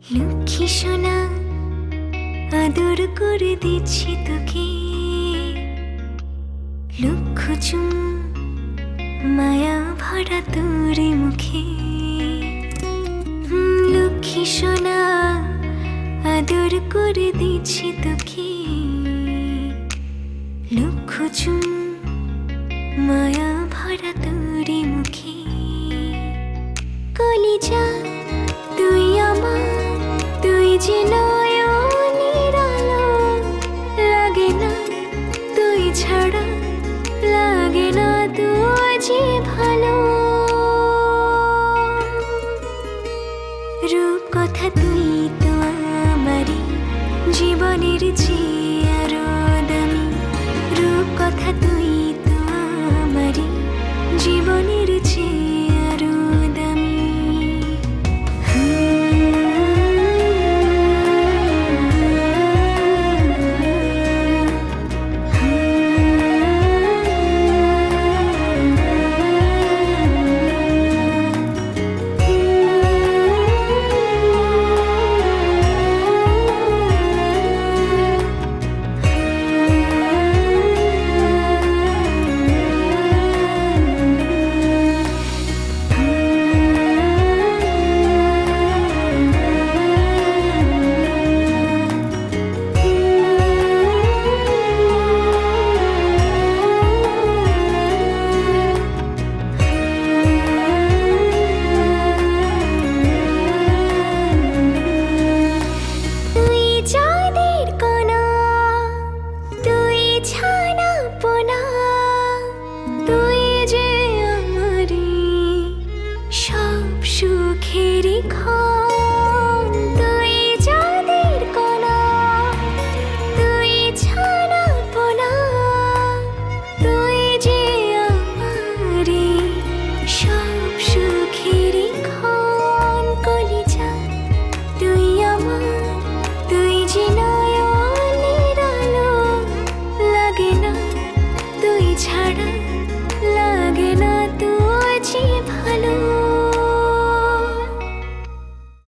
লক্ষ্মী সোনা আদর করে দিচ্ছি তোকে, লক্ষ চুম মায়া ভরা তোর মুখে। লক্ষ্মী সোনা আদর করে দিচ্ছি তোকে, লক্ষ চুম মায়া ভরা তোর মুখে। কলিজা তুই আমার, তুই যে নয়নের আলো, লাগে না তুই ছাড়া, লাগে না তুই যে ভালো। রূপ কথা তুই তো আমারই জীবনের চেয়ে আরো দামি, রূপ কথা তুই